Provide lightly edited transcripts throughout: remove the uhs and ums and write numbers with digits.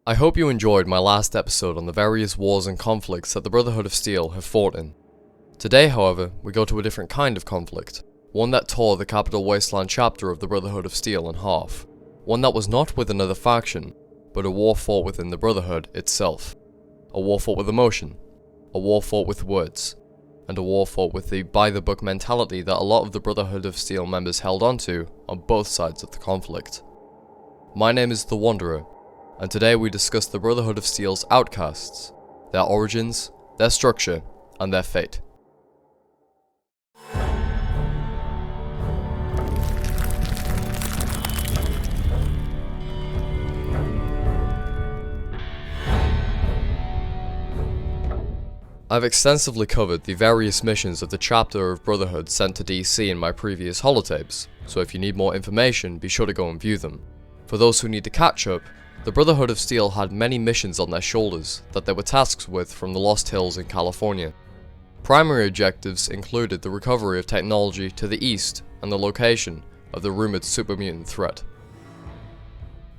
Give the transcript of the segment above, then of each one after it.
I hope you enjoyed my last episode on the various wars and conflicts that the Brotherhood of Steel have fought in. Today, however, we go to a different kind of conflict, one that tore the Capital Wasteland Chapter of the Brotherhood of Steel in half, one that was not with another faction, but a war fought within the Brotherhood itself. A war fought with emotion, a war fought with words, and a war fought with the by-the-book mentality that a lot of the Brotherhood of Steel members held onto on both sides of the conflict. My name is The Wanderer, and today we discuss the Brotherhood of Steel's Outcasts, their origins, their structure, and their fate. I've extensively covered the various missions of the chapter of Brotherhood sent to DC in my previous holotapes, so if you need more information, be sure to go and view them. For those who need to catch up, the Brotherhood of Steel had many missions on their shoulders that they were tasked with from the Lost Hills in California. Primary objectives included the recovery of technology to the east and the location of the rumoured super mutant threat.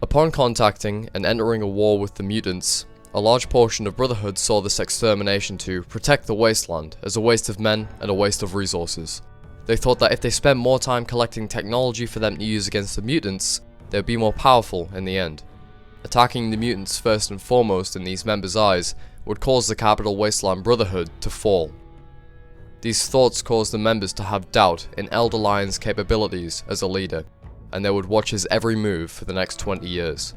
Upon contacting and entering a war with the mutants, a large portion of Brotherhood saw this extermination to protect the wasteland as a waste of men and a waste of resources. They thought that if they spent more time collecting technology for them to use against the mutants, they would be more powerful in the end. Attacking the mutants first and foremost in these members' eyes would cause the Capital Wasteland Brotherhood to fall. These thoughts caused the members to have doubt in Elder Lion's capabilities as a leader, and they would watch his every move for the next 20 years.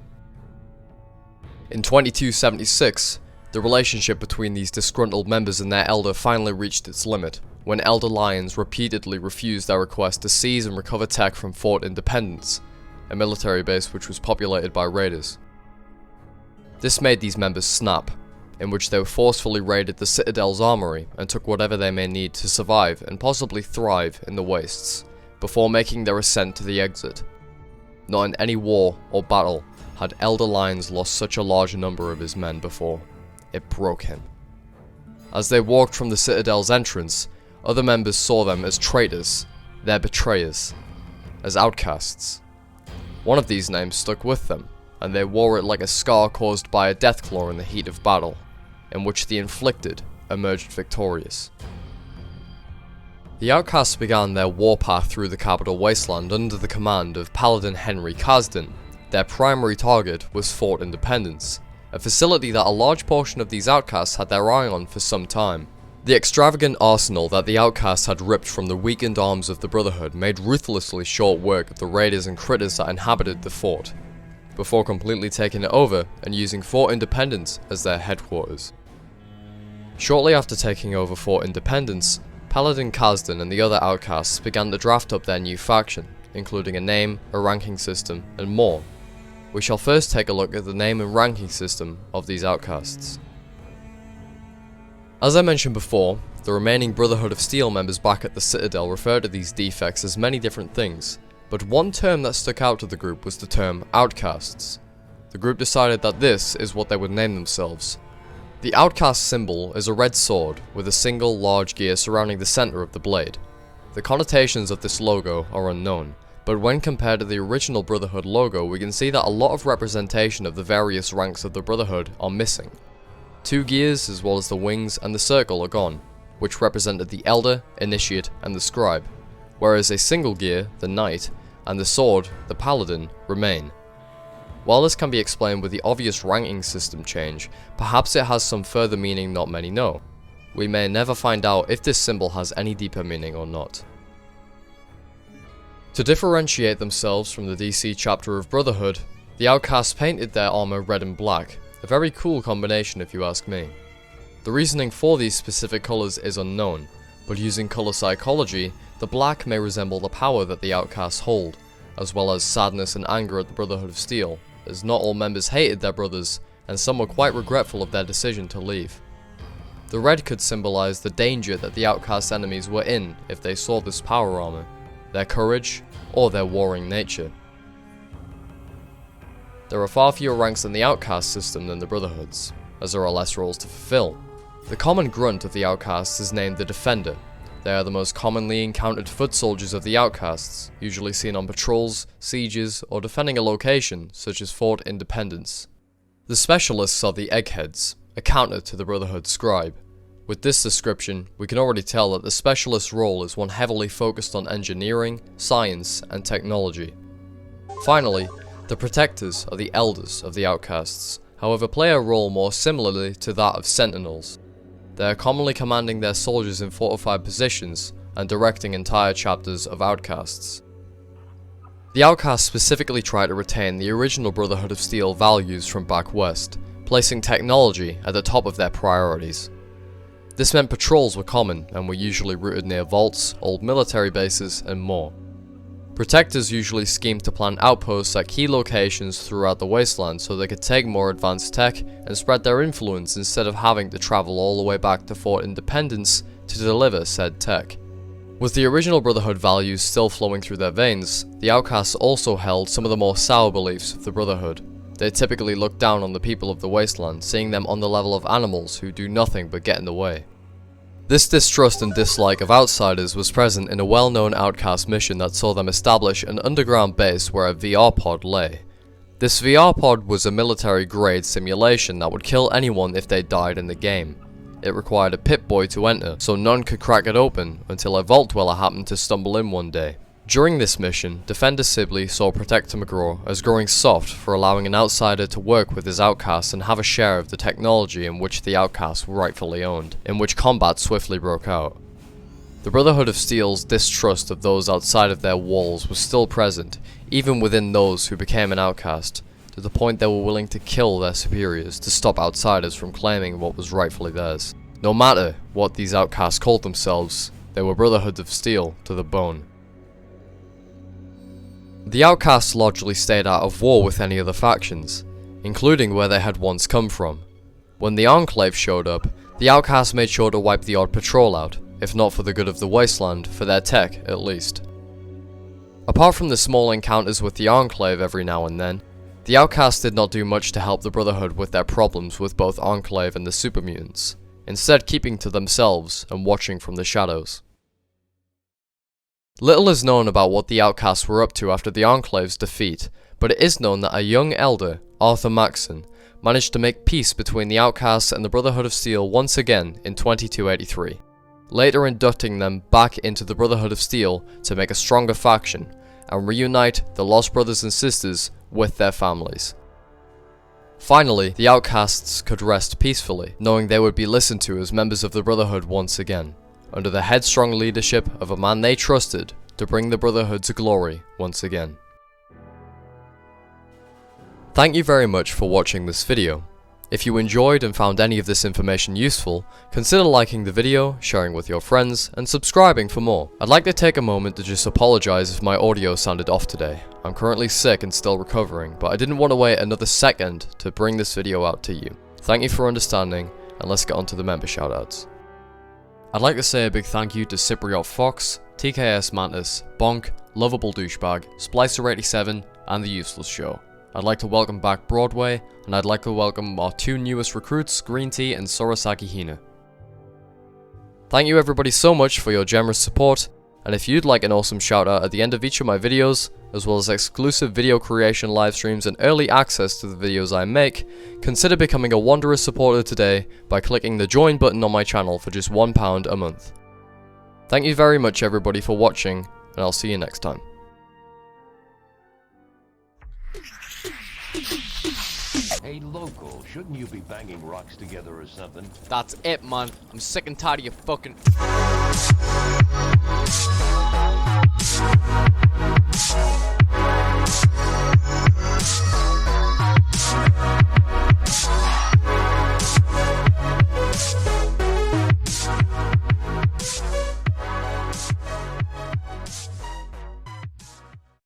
In 2276, the relationship between these disgruntled members and their elder finally reached its limit, when Elder Lions repeatedly refused their request to seize and recover tech from Fort Independence, a military base which was populated by raiders. This made these members snap, in which they forcefully raided the Citadel's armory and took whatever they may need to survive and possibly thrive in the wastes, before making their ascent to the exit. Not in any war or battle had Elder Lions lost such a large number of his men before. It broke him. As they walked from the Citadel's entrance, other members saw them as traitors, their betrayers, as outcasts. One of these names stuck with them, and they wore it like a scar caused by a deathclaw in the heat of battle, in which the inflicted emerged victorious. The Outcasts began their warpath through the Capital Wasteland under the command of Paladin Henry Kasdan. Their primary target was Fort Independence, a facility that a large portion of these outcasts had their eye on for some time. The extravagant arsenal that the outcasts had ripped from the weakened arms of the Brotherhood made ruthlessly short work of the raiders and critters that inhabited the fort, before completely taking it over and using Fort Independence as their headquarters. Shortly after taking over Fort Independence, Paladin Kasdan and the other outcasts began to draft up their new faction, including a name, a ranking system, and more. We shall first take a look at the name and ranking system of these outcasts. As I mentioned before, the remaining Brotherhood of Steel members back at the Citadel referred to these defects as many different things, but one term that stuck out to the group was the term Outcasts. The group decided that this is what they would name themselves. The Outcast symbol is a red sword with a single large gear surrounding the center of the blade. The connotations of this logo are unknown, but when compared to the original Brotherhood logo, we can see that a lot of representation of the various ranks of the Brotherhood are missing. 2 gears as well as the wings and the circle are gone, which represented the Elder, Initiate, and the Scribe, whereas a single gear, the Knight, and the sword, the Paladin, remain. While this can be explained with the obvious ranking system change, perhaps it has some further meaning not many know. We may never find out if this symbol has any deeper meaning or not. To differentiate themselves from the DC chapter of Brotherhood, the Outcasts painted their armor red and black, a very cool combination if you ask me. The reasoning for these specific colors is unknown, but using color psychology, the black may resemble the power that the Outcasts hold, as well as sadness and anger at the Brotherhood of Steel, as not all members hated their brothers, and some were quite regretful of their decision to leave. The red could symbolize the danger that the Outcast enemies were in if they saw this power armor, their courage, or their warring nature. There are far fewer ranks in the Outcast system than the Brotherhood's, as there are less roles to fulfill. The common grunt of the Outcasts is named the Defender. They are the most commonly encountered foot soldiers of the Outcasts, usually seen on patrols, sieges, or defending a location such as Fort Independence. The specialists are the eggheads, a counter to the Brotherhood scribe. With this description, we can already tell that the specialist role is one heavily focused on engineering, science, and technology. Finally, the protectors are the elders of the outcasts, however play a role more similarly to that of sentinels. They are commonly commanding their soldiers in fortified positions and directing entire chapters of outcasts. The outcasts specifically try to retain the original Brotherhood of Steel values from back west, placing technology at the top of their priorities. This meant patrols were common and were usually routed near vaults, old military bases, and more. Protectors usually schemed to plant outposts at key locations throughout the wasteland so they could take more advanced tech and spread their influence instead of having to travel all the way back to Fort Independence to deliver said tech. With the original Brotherhood values still flowing through their veins, the outcasts also held some of the more sour beliefs of the Brotherhood. They typically looked down on the people of the wasteland, seeing them on the level of animals who do nothing but get in the way. This distrust and dislike of outsiders was present in a well-known outcast mission that saw them establish an underground base where a VR pod lay. This VR pod was a military-grade simulation that would kill anyone if they died in the game. It required a Pip-Boy to enter, so none could crack it open until a Vault Dweller happened to stumble in one day. During this mission, Defender Sibley saw Protector McGraw as growing soft for allowing an outsider to work with his outcasts and have a share of the technology in which the outcasts rightfully owned, in which combat swiftly broke out. The Brotherhood of Steel's distrust of those outside of their walls was still present, even within those who became an outcast, to the point they were willing to kill their superiors to stop outsiders from claiming what was rightfully theirs. No matter what these outcasts called themselves, they were Brotherhoods of Steel to the bone. The outcasts largely stayed out of war with any other factions, including where they had once come from. When the Enclave showed up, the outcasts made sure to wipe the odd patrol out, if not for the good of the wasteland, for their tech at least. Apart from the small encounters with the Enclave every now and then, the outcasts did not do much to help the Brotherhood with their problems with both Enclave and the super mutants, instead keeping to themselves and watching from the shadows. Little is known about what the outcasts were up to after the Enclave's defeat, but it is known that a young elder, Arthur Maxson, managed to make peace between the outcasts and the Brotherhood of Steel once again in 2283, later inducting them back into the Brotherhood of Steel to make a stronger faction and reunite the lost brothers and sisters with their families. Finally, the outcasts could rest peacefully, knowing they would be listened to as members of the Brotherhood once again, under the headstrong leadership of a man they trusted to bring the Brotherhood to glory once again. Thank you very much for watching this video. If you enjoyed and found any of this information useful, consider liking the video, sharing with your friends, and subscribing for more. I'd like to take a moment to just apologize if my audio sounded off today. I'm currently sick and still recovering, but I didn't want to wait another second to bring this video out to you. Thank you for understanding, and let's get on to the member shoutouts. I'd like to say a big thank you to Cypriot Fox, TKS Mantis, Bonk, Lovable Douchebag, Splicer87, and The Useless Show. I'd like to welcome back Broadway, and I'd like to welcome our two newest recruits, Green Tea and Sorosaki Hina. Thank you everybody so much for your generous support, and if you'd like an awesome shout out at the end of each of my videos, as well as exclusive video creation live streams and early access to the videos I make, consider becoming a Wanderer supporter today by clicking the join button on my channel for just £1 a month. Thank you very much everybody for watching, and I'll see you next time. Hey, local, shouldn't you be banging rocks together or something? That's it, man. I'm sick and tired of your fucking...